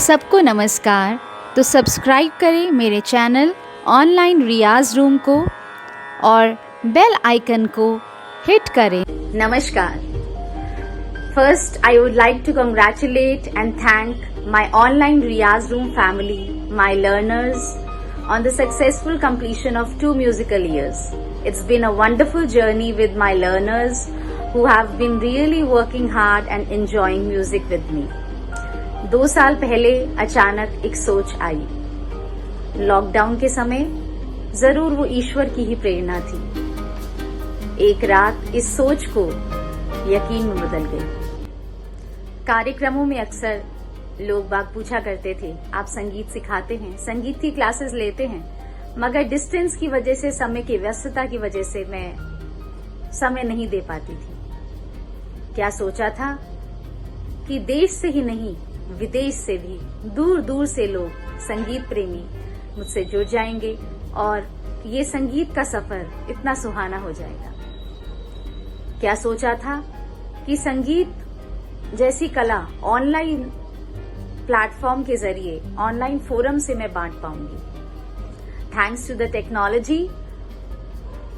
सबको नमस्कार। तो सब्सक्राइब करें मेरे चैनल ऑनलाइन रियाज रूम को और बेल आइकन को हिट करें। नमस्कार। First, I would like to congratulate and thank my online Riyaz Room family, my learners, on the successful completion of 2 musical years. It's been a wonderful journey with my learners who have been really working hard and enjoying music with me. 2 साल पहले अचानक एक सोच आई। Lockdown के समय जरूर वो ईश्वर की ही प्रेरणा थी। एक रात इस सोच को यकीन में बदल गई। कार्यक्रमों में अक्सर लोग बाग पूछा करते थे, आप संगीत सिखाते हैं, संगीत की क्लासेस लेते हैं, मगर डिस्टेंस की वजह से, समय की व्यस्तता की वजह से मैं समय नहीं दे पाती थी। क्या सोचा था कि देश से ही नहीं, विदेश से भी दूर दूर से लोग संगीत प्रेमी मुझसे जुड़ जाएंगे और ये संगीत का सफर इतना सुहाना हो जाएगा। क्या सोचा था कि संगीत जैसी कला ऑनलाइन प्लेटफॉर्म के जरिए, ऑनलाइन फोरम से मैं बांट पाऊंगी। थैंक्स टू द टेक्नोलॉजी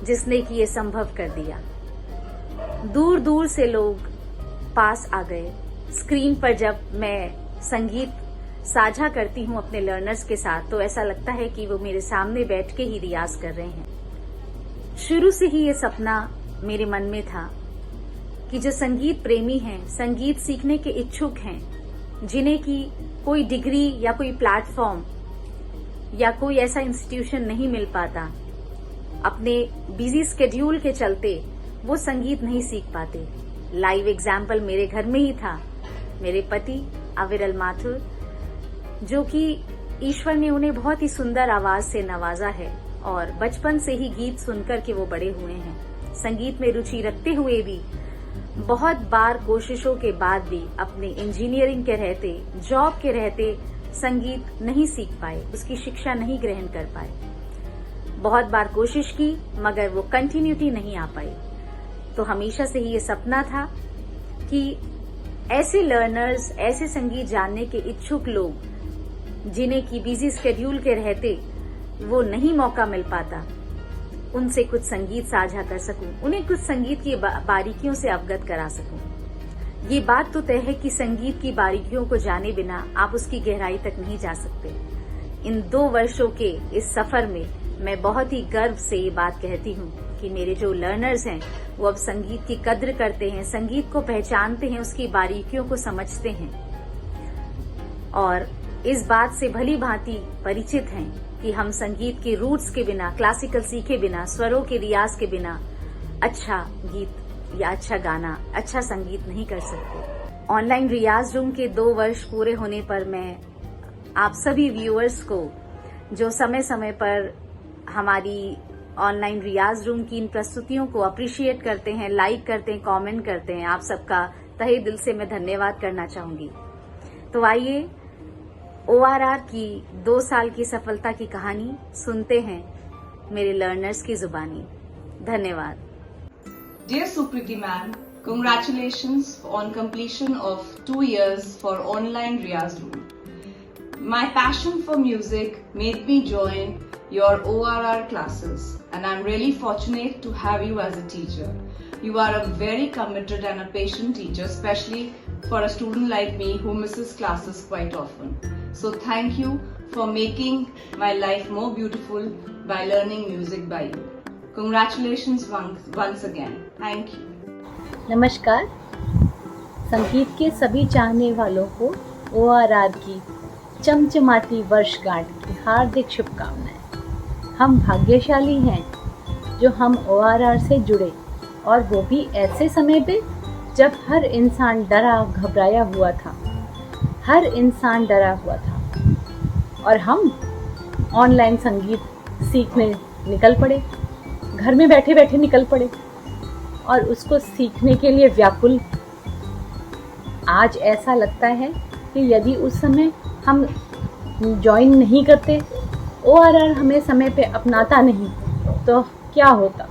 जिसने कि ये संभव कर दिया। दूर दूर से लोग पास आ गए। स्क्रीन पर जब मैं संगीत साझा करती हूँ अपने लर्नर्स के साथ तो ऐसा लगता है कि वो मेरे सामने बैठ के ही रियाज कर रहे हैं। शुरू से ही ये सपना मेरे मन में था कि जो संगीत प्रेमी हैं, संगीत सीखने के इच्छुक हैं, जिन्हें की कोई डिग्री या कोई प्लेटफॉर्म या कोई ऐसा इंस्टीट्यूशन नहीं मिल पाता, अपने बिजी स्केड्यूल के चलते वो संगीत नहीं सीख पाते। लाइव एग्जाम्पल मेरे घर में ही था। मेरे पति अविरल माथुर, जो कि ईश्वर ने उन्हें बहुत ही सुंदर आवाज से नवाजा है और बचपन से ही गीत सुनकर के वो बड़े हुए हैं। संगीत में रुचि रखते हुए भी बहुत बार कोशिशों के बाद भी अपने इंजीनियरिंग के रहते, जॉब के रहते संगीत नहीं सीख पाए, उसकी शिक्षा नहीं ग्रहण कर पाए। बहुत बार कोशिश की मगर वो कंटिन्यूटी नहीं आ पाई। तो हमेशा से ही ये सपना था कि ऐसे लर्नर्स, ऐसे संगीत जानने के इच्छुक लोग जिन्हें की बिजी स्केड्यूल के रहते वो नहीं मौका मिल पाता, उनसे कुछ संगीत साझा कर सकूं, उन्हें कुछ संगीत की बारीकियों से अवगत करा सकूं। ये बात तो तय है कि संगीत की बारीकियों को जाने बिना आप उसकी गहराई तक नहीं जा सकते। इन 2 वर्षों के इस सफर में मैं बहुत ही गर्व से ये बात कहती हूँ कि मेरे जो लर्नर्स हैं वो अब संगीत की कद्र करते हैं, संगीत को पहचानते हैं, उसकी बारीकियों को समझते हैं और इस बात से भली भांति परिचित हैं कि हम संगीत के रूट्स के बिना, क्लासिकल सीखे बिना, स्वरों के रियाज के बिना अच्छा गीत या अच्छा गाना, अच्छा संगीत नहीं कर सकते। ऑनलाइन रियाज रूम के 2 वर्ष पूरे होने पर मैं आप सभी व्यूअर्स को जो समय समय पर हमारी ऑनलाइन रियाज रूम की इन प्रस्तुतियों को अप्रिशिएट करते हैं, लाइक करते हैं, कमेंट करते हैं, आप सबका तहे दिल से मैं धन्यवाद करना चाहूंगी। तो आइए ORR की 2 साल की सफलता की कहानी सुनते हैं मेरे लर्नर्स की जुबानी। धन्यवाद। Dear Supriti ma'am, congratulations on completion of 2 years for online Riyaz Room. My passion for music made me join your ORR classes and I'm really fortunate to have you as a teacher. You are a very committed and a patient teacher, especially for a student like me who misses classes quite often. So thank you for making my life more beautiful by learning music by you. Congratulations once again. Thank you. नमस्कार। संगीत के सभी चाहने वालों को ORR की चमचमाती वर्षगांठ की हार्दिक शुभकामनाएं। हम भाग्यशाली हैं जो हम ORR से जुड़े और वो भी ऐसे समय पे जब हर इंसान डरा घबराया हुआ था, हर इंसान डरा हुआ था और हम ऑनलाइन संगीत सीखने निकल पड़े, घर में बैठे बैठे निकल पड़े और उसको सीखने के लिए व्याकुल। आज ऐसा लगता है कि यदि उस समय हम ज्वाइन नहीं करते, ORR हमें समय पे अपनाता नहीं तो क्या होता।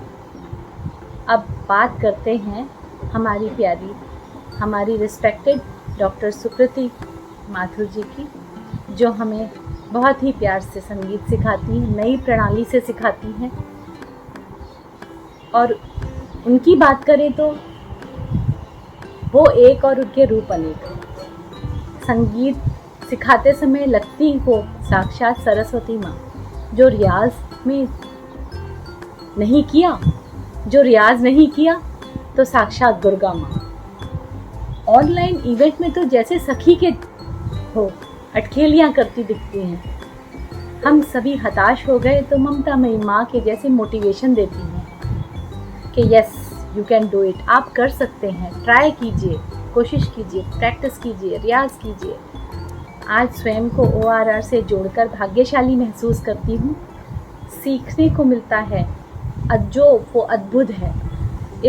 अब बात करते हैं हमारी प्यारी, हमारी रिस्पेक्टेड डॉक्टर सुकृति माथुर जी की, जो हमें बहुत ही प्यार से संगीत सिखाती हैं, नई प्रणाली से सिखाती हैं। और उनकी बात करें तो वो एक और उनके रूप अनेक। संगीत सिखाते समय लगती हो साक्षात सरस्वती माँ, जो रियाज नहीं किया तो साक्षात दुर्गा माँ। ऑनलाइन इवेंट में तो जैसे सखी के हो अटखेलियाँ करती दिखती हैं। हम सभी हताश हो गए तो ममता मई माँ के जैसे मोटिवेशन देती हैं कि yes you can do it, आप कर सकते हैं, ट्राई कीजिए, कोशिश कीजिए, प्रैक्टिस कीजिए, रियाज कीजिए। आज स्वयं को ORR से जोड़कर भाग्यशाली महसूस करती हूँ। सीखने को मिलता है जो वो अद्भुत है।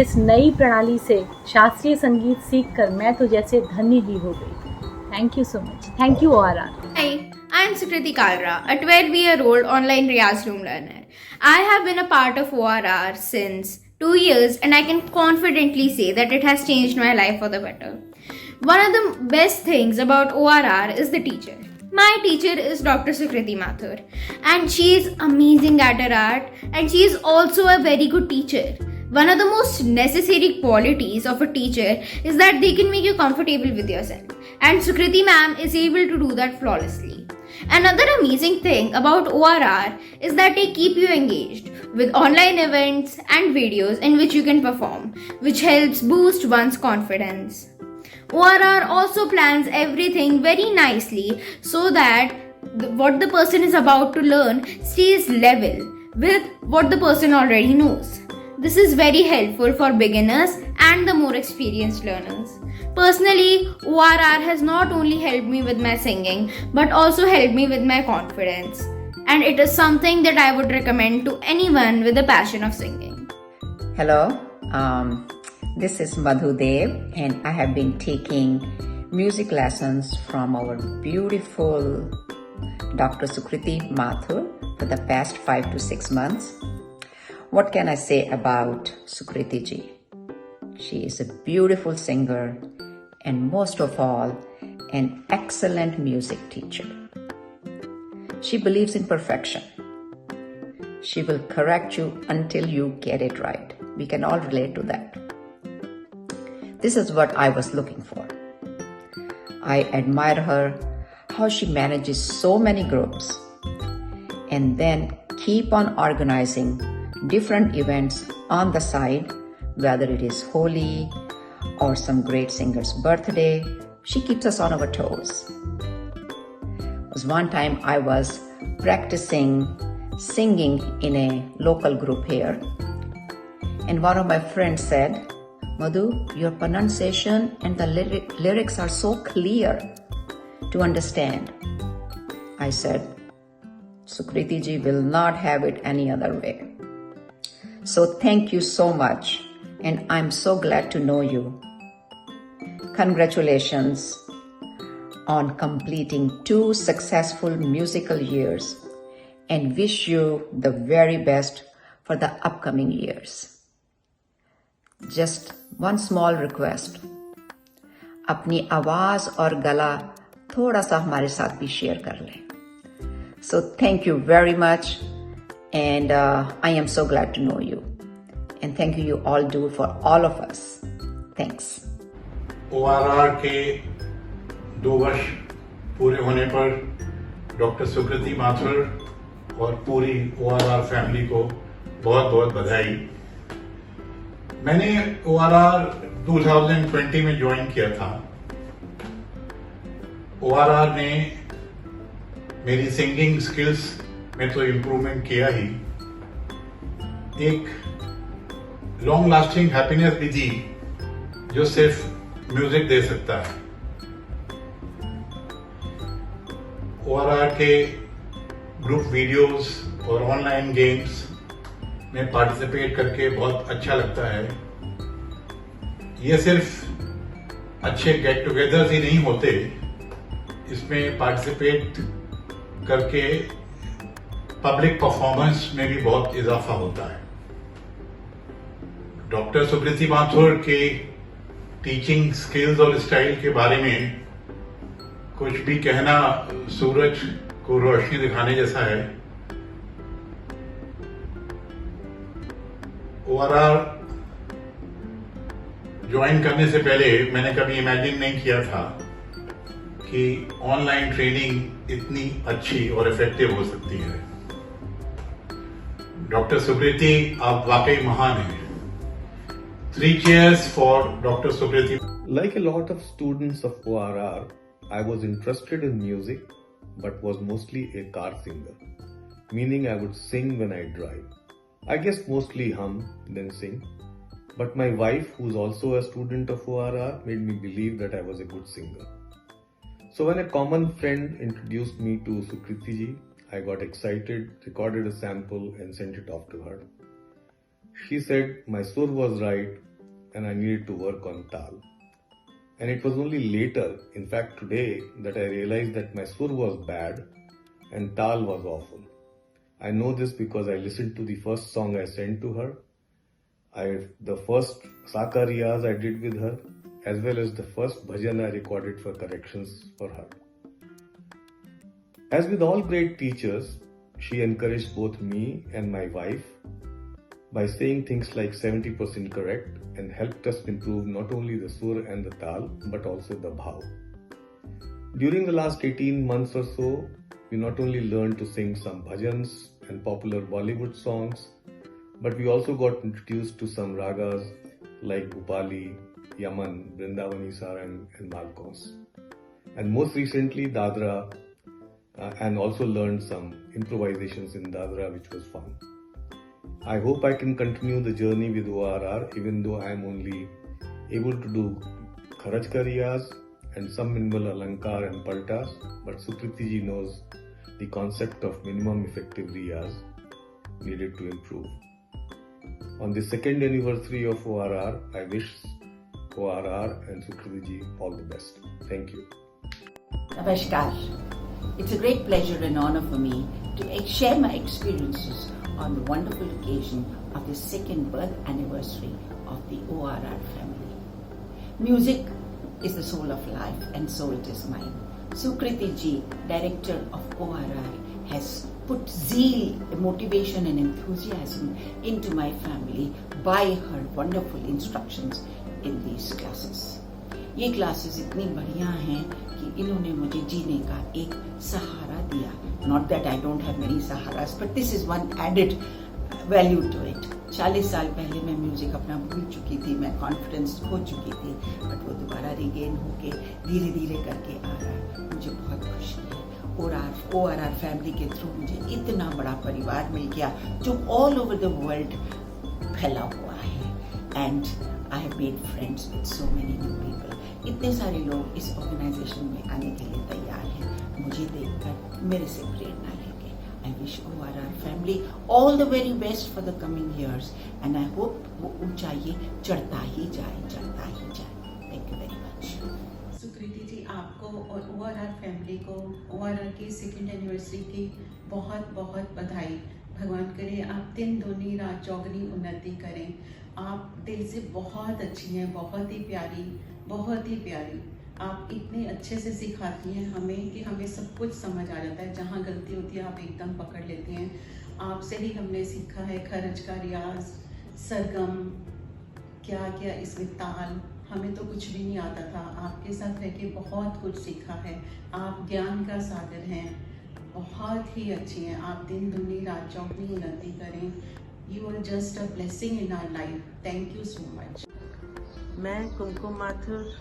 इस नई प्रणाली से शास्त्रीय संगीत सीखकर मैं तो जैसे धन्य ही हो गई। Thank you so much. Thank you ORR। Hi, I'm Sukriti Kalra, a 12-year-old online Riyaz Room learner. I have been a part of ORR since 2 years and I can confidently say that it has changed my life for the better. One of the best things about ORR is the teacher. My teacher is Dr. Sukriti Mathur and she is amazing at her art and she is also a very good teacher. One of the most necessary qualities of a teacher is that they can make you comfortable with yourself, and Sukriti ma'am is able to do that flawlessly. Another amazing thing about ORR is that they keep you engaged with online events and videos in which you can perform, which helps boost one's confidence. ORR also plans everything very nicely so that what the person is about to learn stays level with what the person already knows. This is very helpful for beginners and the more experienced learners. Personally, ORR has not only helped me with my singing but also helped me with my confidence. And it is something that I would recommend to anyone with a passion of singing. Hello, this is Madhu Dev and I have been taking music lessons from our beautiful Dr. Sukriti Mathur for the past 5 to 6 months. What can I say about Sukriti ji? She is a beautiful singer and most of all, an excellent music teacher. She believes in perfection. She will correct you until you get it right. We can all relate to that. This is what I was looking for. I admire her, how she manages so many groups and then keep on organizing different events on the side, whether it is Holi or some great singer's birthday. She keeps us on our toes. Was one time I was practicing singing in a local group here, and one of my friends said, Madhu, your pronunciation and the lyrics are so clear to understand. I said, Sukriti ji will not have it any other way. So thank you so much, and I'm so glad to know you. Congratulations on completing 2 successful musical years and wish you the very best for the upcoming years. Just one small request. अपनी आवाज और गला थोड़ा सा हमारे साथ भी share कर लें. So thank you very much. And I am so glad to know you. And thank you all do for all of us. Thanks. ORR के 2 वर्ष पूरे होने पर डॉक्टर सुकृति माथुर और पूरी ORR फैमिली को बहुत बहुत बधाई। मैंने ORR 2020 में ज्वाइन किया था। ORR ने मेरी सिंगिंग स्किल्स में तो इम्प्रूवमेंट किया ही, एक लॉन्ग लास्टिंग हैप्पीनेस भी दी जो सिर्फ म्यूजिक दे सकता है। ORR के ग्रुप वीडियोस और ऑनलाइन गेम्स में पार्टिसिपेट करके बहुत अच्छा लगता है। ये सिर्फ अच्छे गेट टुगेदर्स ही नहीं होते, इसमें पार्टिसिपेट करके पब्लिक परफॉर्मेंस में भी बहुत इजाफा होता है। डॉक्टर सुकृति माथुर के टीचिंग स्किल्स और स्टाइल के बारे में कुछ भी कहना सूरज को रोशनी दिखाने जैसा है। ORR ज्वाइन करने से पहले मैंने कभी इमेजिन नहीं किया था कि ऑनलाइन ट्रेनिंग इतनी अच्छी और इफेक्टिव हो सकती है। डॉक्टर सुकृति, आप वाकई महान हैं। 3 cheers for Dr. Sukriti. Like a lot of students of ORR, I was interested in music but was mostly a car singer, meaning I would sing when I drive. I guess mostly hum, then sing. But my wife, who's also a student of ORR, made me believe that I was a good singer. So when a common friend introduced me to Sukriti ji, I got excited, recorded a sample and sent it off to her. She said my sur was right and I needed to work on tal. And it was only later, in fact today, that I realized that my sur was bad and tal was awful. I know this because I listened to the first song I sent to her, the first Saka Riyaz I did with her, as well as the first bhajan I recorded for corrections for her. As with all great teachers, she encouraged both me and my wife by saying things like 70% correct and helped us improve not only the sur and the tal but also the bhav. During the last 18 months or so, we not only learned to sing some bhajans and popular Bollywood songs, but we also got introduced to some ragas like Upali, Yaman, Vrindavani Sarang and Malkos. And most recently Dadra, and also learned some improvisations in Dadra, which was fun. I hope I can continue the journey with ORR even though I am only able to do Kharaj ka Riyaz and some minimal Alankar and Paltas, but Sukriti ji knows the concept of minimum effective Riyaz needed to improve. On the 2nd anniversary of ORR, I wish ORR and Sukriti ji all the best. Thank you. Namaskar. It's a great pleasure and honor for me to share my experiences on the wonderful occasion of the 2nd birth anniversary of the ORR family. Music is the soul of life and so it is mine. Sukriti ji, director of ORR, has put zeal, motivation and enthusiasm into my family by her wonderful instructions in these classes. ये classes इतनी बढ़िया हैं कि इन्होंने मुझे जीने का एक सहारा दिया. Not that I don't have many saharas, but this is one added value to it. 40 साल पहले मैं म्यूजिक अपना भूल चुकी थी, मैं कॉन्फिडेंस खो चुकी थी, बट वो दोबारा रिगेन होके धीरे धीरे करके आ रहा है. मुझे बहुत खुशी है. ORR फैमिली के थ्रू मुझे इतना बड़ा परिवार मिल गया जो ऑल ओवर द वर्ल्ड फैला हुआ है. And I have made friends with so many new people. इतने सारे लोग इस ऑर्गेनाइजेशन में आने के लिए तैयार हैं मुझे देखकर, मेरे से प्रेरणा लेके. I wish ORR family all the very best for the coming years and I hope वो ऊंचाई चढ़ता ही जाए, चढ़ता ही जाए. Thank you very much. Sukriti ji, आपको और ORR फैमिली को ORR की 2nd एनिवर्सरी की बहुत बहुत बधाई. भगवान करे आप दिन दूनी रात चौगनी उन्नति करें. आप दिल से बहुत अच्छी हैं, बहुत ही प्यारी, बहुत ही प्यारी. आप इतने अच्छे से सिखाती हैं हमें कि हमें सब कुछ समझ आ जाता है. जहाँ गलती होती है आप एकदम पकड़ लेती हैं. आपसे ही हमने सीखा है खरज का रियाज, सरगम, क्या क्या इसमें ताल, हमें तो कुछ भी नहीं आता था. आपके साथ रह के बहुत कुछ सीखा है. आप ज्ञान का सागर हैं, बहुत ही अच्छी हैं. आप दिन दुनी रात चौगनी उन्नति करें. You are just a blessing in our life. Thank you so much. मैं कुमकुम माथुर,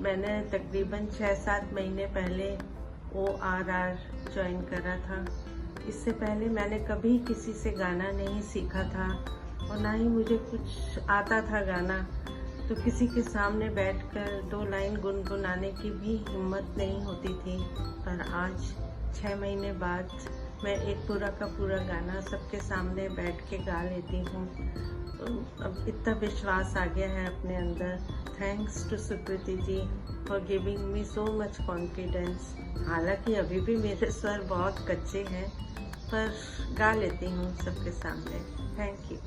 मैंने तकरीबन 6-7 महीने पहले ORR ज्वाइन करा था. इससे पहले मैंने कभी किसी से गाना नहीं सीखा था और ना ही मुझे कुछ आता था गाना, तो किसी के सामने बैठकर 2 लाइन गुनगुनाने की भी हिम्मत नहीं होती थी. पर आज 6 महीने बाद मैं एक पूरा का पूरा गाना सबके सामने बैठ के गा लेती हूँ. अब इतना विश्वास आ गया है अपने अंदर. Thanks to Sukriti ji for giving me so much confidence. हालांकि अभी भी मेरे स्वर बहुत कच्चे हैं, पर गा लेती हूँ सबके सामने. Thank you.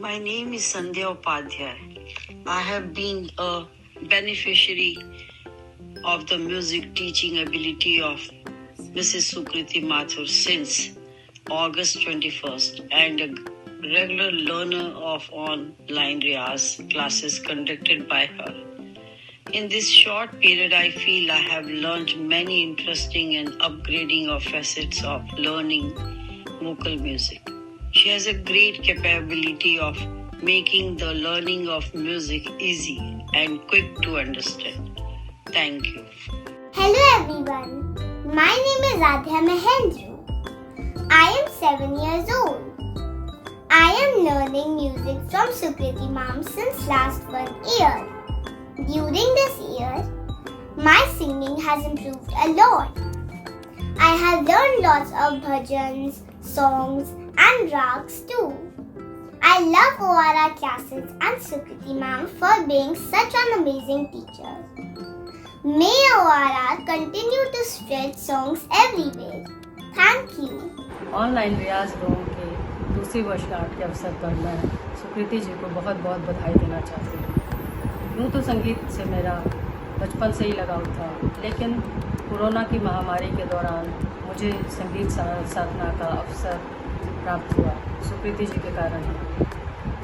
My name is Sandhya Upadhyay. I have been a beneficiary of the music teaching ability of Mrs. Sukriti Mathur since August 21st and a regular learner of online Riyaz classes conducted by her. In this short period, I feel I have learned many interesting and upgrading of facets of learning vocal music. She has a great capability of making the learning of music easy and quick to understand. Thank you. Hello everyone. My name is Adhya Mahendru. I am 7 years old. I am learning music from Sukriti ma'am since last 1 year. During this year, my singing has improved a lot. I have learned lots of bhajans, songs and rags too. I love ORR classes and Sukriti ma'am for being such an amazing teacher. May ORR continue to spread songs everywhere. Thank you. Online रियाज room के दूसरी वर्षगांठ के अवसर पर मैं सुकृति जी को बहुत बहुत बधाई देना चाहती हूँ। यूँ तो संगीत से मेरा बचपन से ही लगाव था, लेकिन कोरोना की महामारी के दौरान मुझे संगीत साधना का अवसर प्राप्त हुआ सुकृति जी के कारण ही।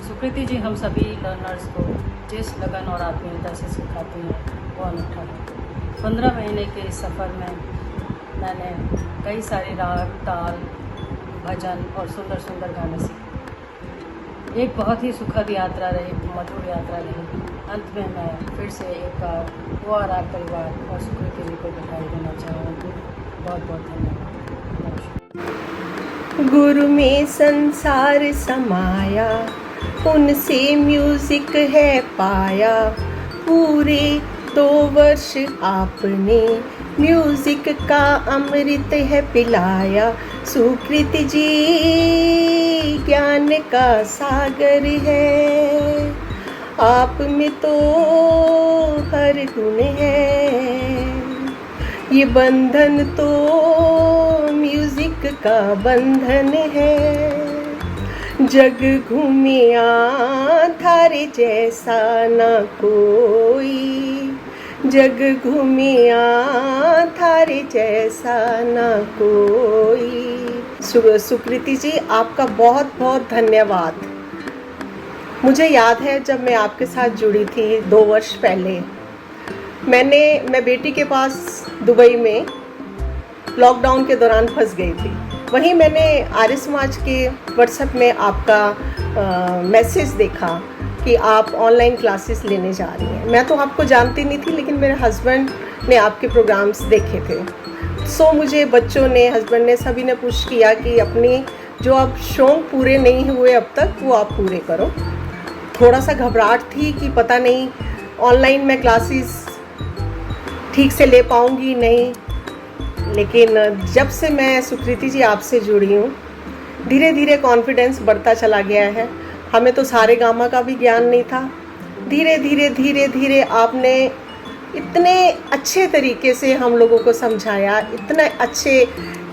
सुकृति जी हम सभी लर्नर्स को जिस लगन और आत्मीयता से सिखाती हैं वो अनूठा है। 15 महीने के इस सफ़र में मैंने कई सारे राग, ताल, भजन और सुंदर सुंदर गाने सीखे। एक बहुत ही सुखद यात्रा रही, मधुर यात्रा रही। अंत में मैं फिर से एक बार ORR परिवार और सुकृति जी को बधाई देना चाहूँगी। बहुत बहुत धन्यवाद। गुरु में संसार समाया, उनसे म्यूजिक है पाया। पूरे 2 वर्ष आपने म्यूजिक का अमृत है पिलाया। सुकृति जी ज्ञान का सागर है, आप में तो हर गुण है। ये बंधन तो म्यूजिक का बंधन है। जग घूमिया थारे जैसा ना कोई, जग घूमिया थारे जैसा ना कोई। सुकृति जी आपका बहुत बहुत धन्यवाद। मुझे याद है जब मैं आपके साथ जुड़ी थी 2 वर्ष पहले, मैं बेटी के पास दुबई में लॉकडाउन के दौरान फंस गई थी। वहीं मैंने आर्य समाज के व्हाट्सएप में आपका मैसेज देखा कि आप ऑनलाइन क्लासेस लेने जा रही हैं। मैं तो आपको जानती नहीं थी, लेकिन मेरे हस्बैंड ने आपके प्रोग्राम्स देखे थे। सो मुझे बच्चों ने, हस्बैंड ने, सभी ने पुश किया कि अपनी जो अब शौक पूरे नहीं हुए अब तक वो आप पूरे करो। थोड़ा सा घबराहट थी कि पता नहीं ऑनलाइन मैं क्लासेस ठीक से ले पाऊँगी नहीं, लेकिन जब से मैं सुकृति जी आपसे जुड़ी हूँ धीरे धीरे कॉन्फिडेंस बढ़ता चला गया है। हमें तो सारे गामा का भी ज्ञान नहीं था। धीरे धीरे आपने इतने अच्छे तरीके से हम लोगों को समझाया,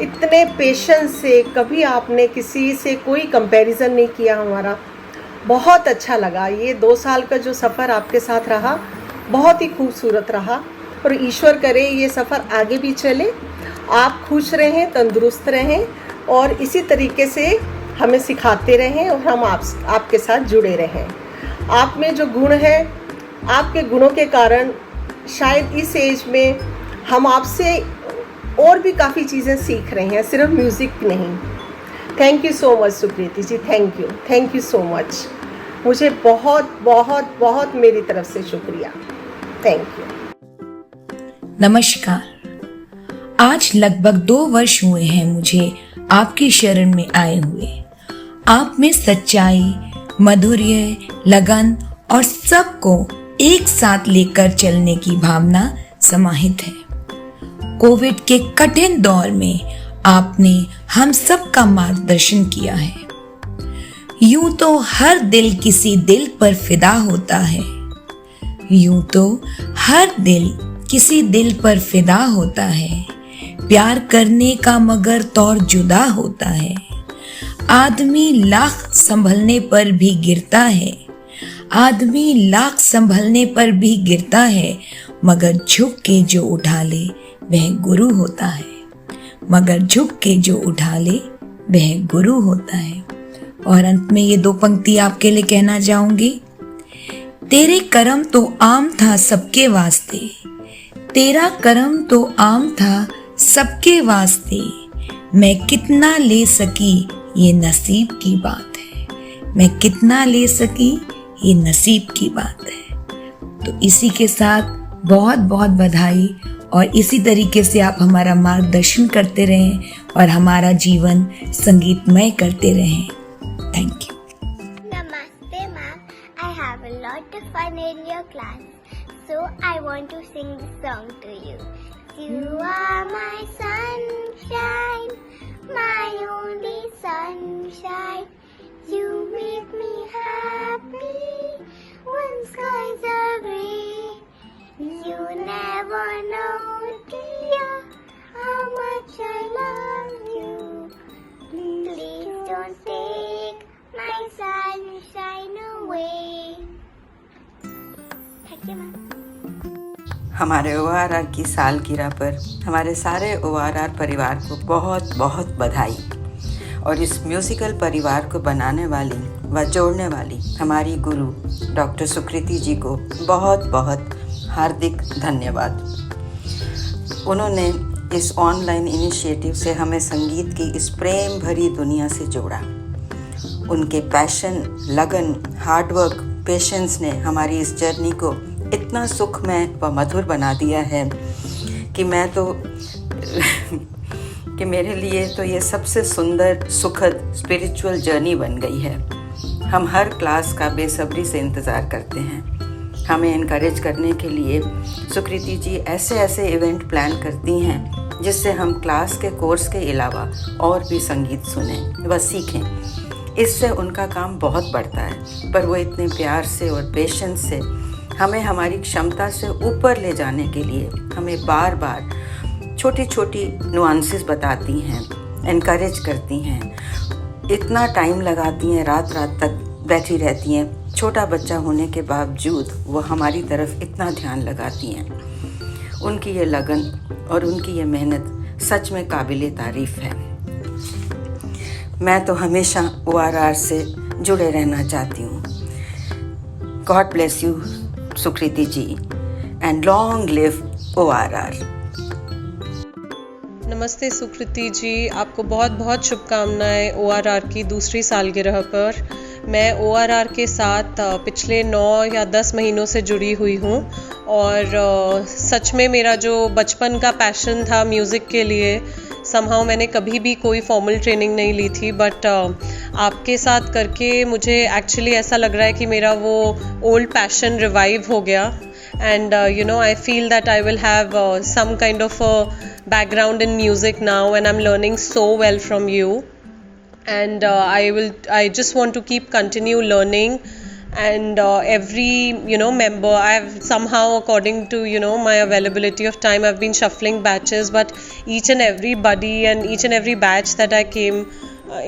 इतने पेशेंस से। कभी आपने किसी से कोई कंपैरिजन नहीं किया हमारा। बहुत अच्छा लगा। ये 2 साल का जो सफ़र आपके साथ रहा बहुत ही खूबसूरत रहा, और ईश्वर करे ये सफ़र आगे भी चले। आप खुश रहें, तंदुरुस्त रहें और इसी तरीके से हमें सिखाते रहें और हम आपके साथ जुड़े रहें। आप में जो गुण है, आपके गुणों के कारण शायद इस एज में हम आपसे और भी काफ़ी चीज़ें सीख रहे हैं, सिर्फ म्यूज़िक नहीं। Thank you so much Sukriti ji, thank you so much. मुझे बहुत बहुत बहुत मेरी तरफ से शुक्रिया। Thank you. नमस्कार। आज लगभग 2 वर्ष हुए हैं मुझे आपकी शरण में आए हुए। आप में सच्चाई, माधुर्य, लगन और सबको एक साथ लेकर चलने की भावना समाहित है। कोविड के कठिन दौर में आपने हम सब का मार्गदर्शन किया है। यूं तो हर दिल किसी दिल पर फिदा होता है, यूं तो हर दिल किसी दिल पर फिदा होता है। प्यार करने का मगर तौर जुदा होता है। आदमी लाख संभलने पर भी गिरता है, आदमी लाख संभलने पर भी गिरता है। मगर झुक के जो उठा ले वह गुरु होता है, मगर झुक के जो उठा ले वह गुरु होता है। और अंत में ये 2 पंक्ति आपके लिए कहना चाहूंगी। तेरे करम तो आम था सबके वास्ते, तेरा करम तो आम था सबके वास्ते, मैं कितना ले सकी ये नसीब की बात है, मैं कितना ले सकी ये नसीब की बात है। तो इसी के साथ बहुत बहुत बधाई, और इसी तरीके से आप हमारा मार्गदर्शन करते रहें और हमारा जीवन संगीतमय करते रहें। Thank you. Namaste ma'am, I have a lot of fun in your class, so I want to sing the song to you. You are my sunshine, my only sunshine. You make me happy when skies are grey. You never know, dear, how much I love you. Please don't take my sunshine away. Thank you, ma'am. हमारे ORR की सालगिरह पर हमारे सारे ORR परिवार को बहुत बहुत बधाई, और इस म्यूज़िकल परिवार को बनाने वाली व जोड़ने वाली हमारी गुरु डॉक्टर सुकृति जी को बहुत बहुत हार्दिक धन्यवाद। उन्होंने इस ऑनलाइन इनिशिएटिव से हमें संगीत की इस प्रेम भरी दुनिया से जोड़ा। उनके पैशन, लगन, हार्डवर्क, पेशेंस ने हमारी इस जर्नी को इतना सुखमय व मधुर बना दिया है कि मैं तो कि मेरे लिए तो ये सबसे सुंदर, सुखद स्पिरिचुअल जर्नी बन गई है। हम हर क्लास का बेसब्री से इंतज़ार करते हैं। हमें इनकरेज करने के लिए सुकृति जी ऐसे ऐसे इवेंट प्लान करती हैं जिससे हम क्लास के कोर्स के अलावा और भी संगीत सुनें व सीखें। इससे उनका काम बहुत बढ़ता है, पर वो इतने प्यार से और पेशेंस से हमें हमारी क्षमता से ऊपर ले जाने के लिए हमें बार बार छोटी छोटी नुआंसेस बताती हैं, इनकरेज करती हैं, इतना टाइम लगाती हैं, रात रात तक बैठी रहती हैं। छोटा बच्चा होने के बावजूद वो हमारी तरफ इतना ध्यान लगाती हैं। उनकी ये लगन और उनकी ये मेहनत सच में काबिले तारीफ़ है। मैं तो हमेशा ORR से जुड़े रहना चाहती हूँ। God bless you Sukriti ji and long live ORR। नमस्ते सुकृति जी, आपको बहुत बहुत शुभकामनाएं ORR की दूसरी सालगिरह पर। मैं ORR के साथ पिछले 9 या 10 महीनों से जुड़ी हुई हूँ, और सच में मेरा जो बचपन का पैशन था म्यूज़िक के लिए, समहाउ मैंने कभी भी कोई फॉर्मल ट्रेनिंग नहीं ली थी, बट आपके साथ करके मुझे एक्चुअली ऐसा लग रहा है कि मेरा वो ओल्ड पैशन रिवाइव हो गया। And I feel that I will have some kind of a background in music now, and I'm learning so well from you, and I just want to continue learning, and every member, I've somehow, according to my availability of time, I've been shuffling batches, but each and everybody and each and every batch that I came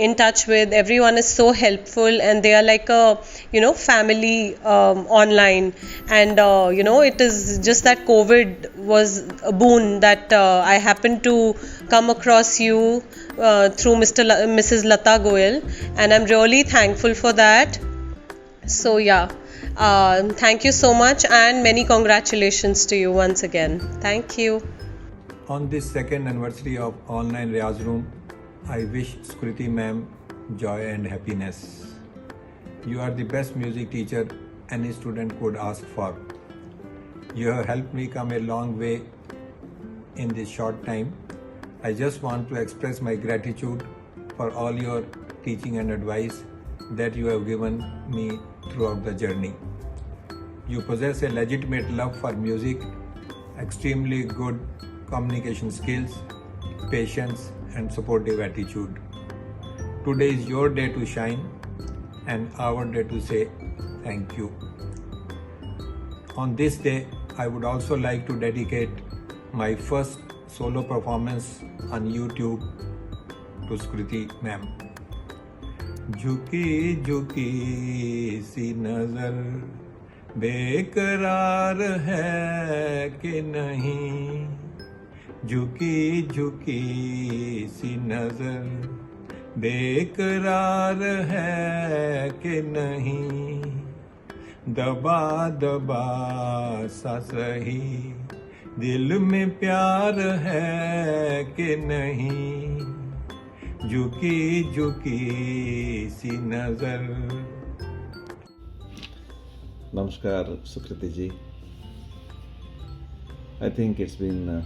in touch with, everyone is so helpful, and they are like a family online, and it is just that COVID was a boon that I happened to come across you through Mrs. Lata Goyal, and I'm really thankful for that. So yeah, thank you so much, and many congratulations to you once again. Thank you. On this second anniversary of Online Riyaz Room, I wish Sukriti ma'am joy and happiness. You are the best music teacher any student could ask for. You have helped me come a long way in this short time. I just want to express my gratitude for all your teaching and advice that you have given me throughout the journey. You possess a legitimate love for music, extremely good communication skills, patience, and supportive attitude. Today is your day to shine and our day to say thank you. On this day, I would also like to dedicate my first solo performance on YouTube to Sukriti ma'am. झुकी झुकी सी नजर बेकरार है कि नहीं, झुकी झुकी सी नजर बेकरार है कि नहीं, दबा दबा सा सही दिल में प्यार है कि नहीं, झुकी झुकी सी नजर। Namaskar, Sukriti ji. I think it's been a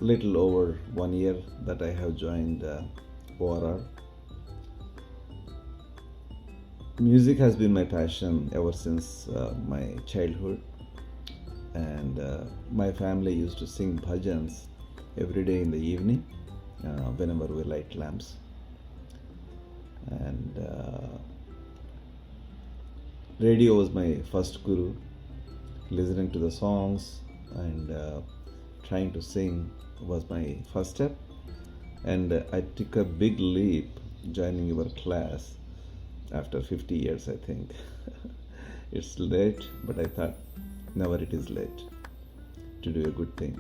little over 1 year that I have joined ORR. Music has been my passion ever since my childhood, and my family used to sing bhajans every day in the evening whenever we light lamps. And radio was my first guru. Listening to the songs and trying to sing was my first step, and I took a big leap joining your class after 50 years, I think. It's late, but I thought never it is late to do a good thing.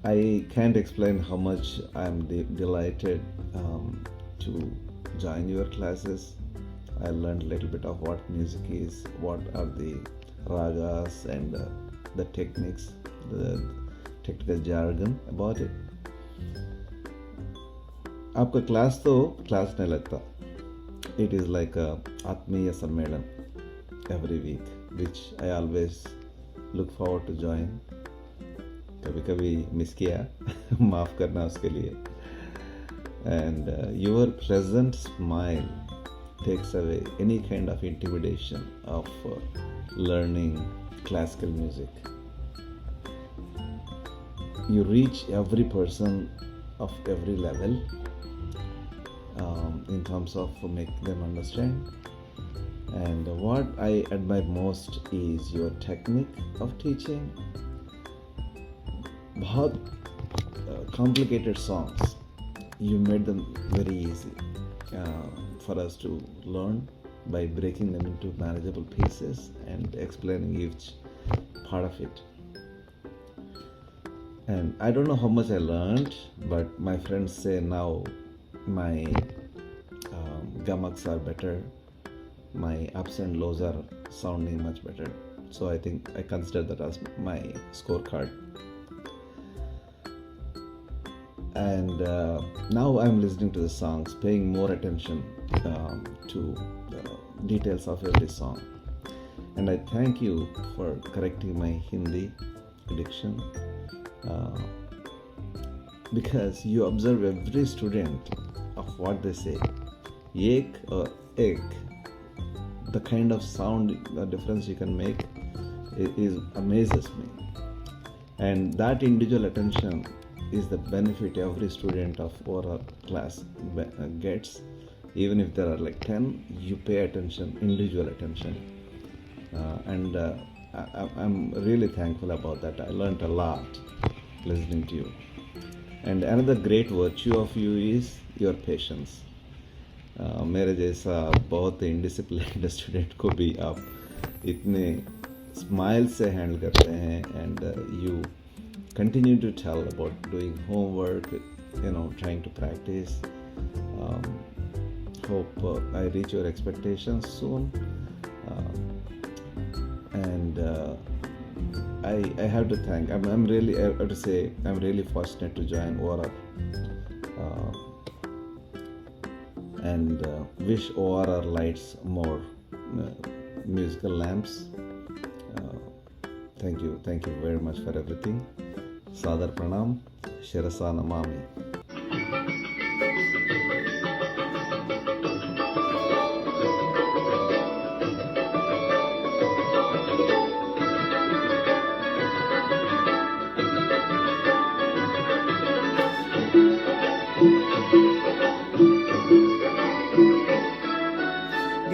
I can't explain how much I'm delighted to join your classes. I learned a little bit of what music is, what are the ragas and the techniques, the technical jargon about it. आपका class तो class नहीं लगता. It is like a आत्मीय सम्मेलन every week, which I always look forward to join. कभी कभी miss किया, माफ करना उसके लिए. And your present smile takes away any kind of intimidation of learning classical music. You reach every person of every level in terms of making them understand. And what I admire most is your technique of teaching. बहुत complicated songs, you made them very easy for us to learn by breaking them into manageable pieces and explaining each part of it. And I don't know how much I learned, but my friends say now my gamaks are better, my ups and lows are sounding much better. So I think I consider that as my scorecard. And now I'm listening to the songs, paying more attention to the details of every song. And I thank you for correcting my Hindi diction, because you observe every student of what they say. Ek or ek, the kind of sound difference you can make amazes me. And that individual attention is the benefit every student of our class gets. Even if there are like 10, you pay attention, individual attention. And I'm really thankful about that. I learned a lot listening to you. And another great virtue of you is your patience. मेरे जैसा बहुत इंडिसिप्लिन्ड student को भी आप इतने smile से handle करते हैं, and you continue to tell about doing homework, trying to practice. Hope I reach your expectations soon. And I have to thank, I have to say, I'm really fortunate to join ORR. And wish ORR lights more musical lamps. Thank you very much for everything. Sadar Pranam, Shirasa Namami.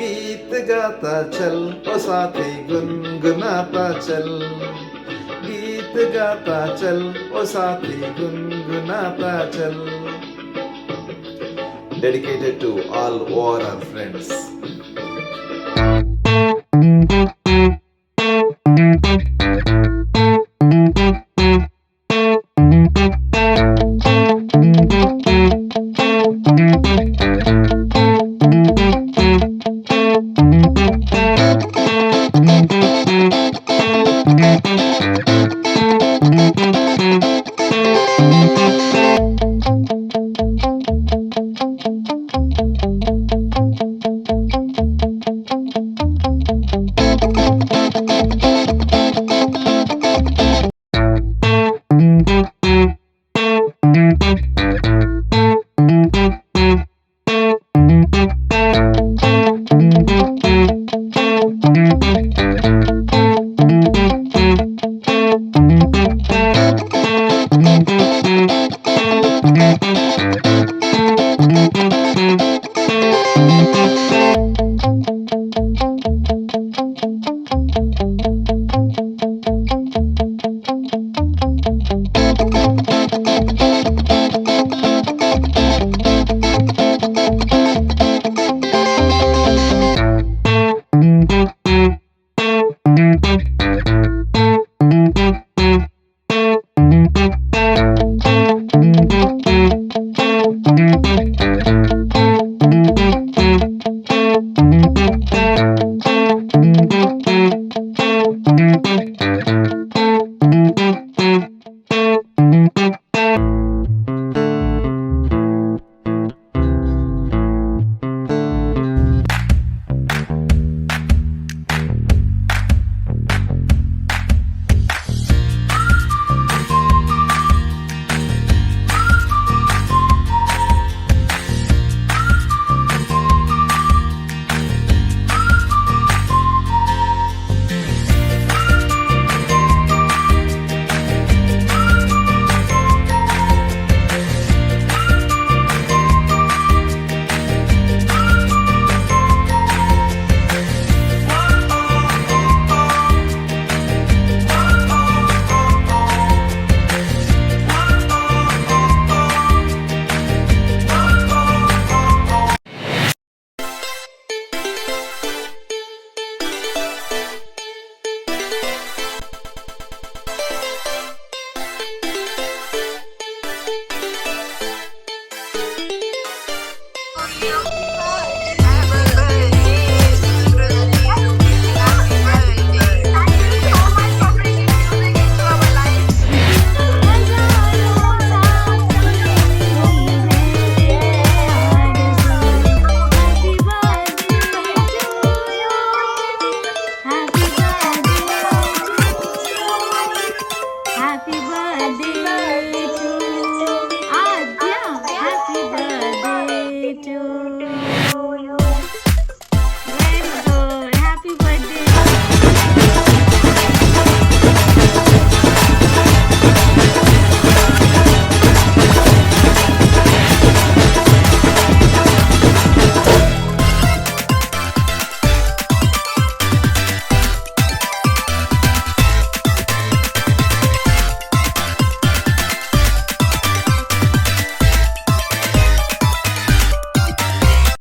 गीत गाता चल ओ साथी गुनगुनाता चल, गीत गाता चल ओ साथी गुनगुनाता चल. Dedicated to all ORR friends.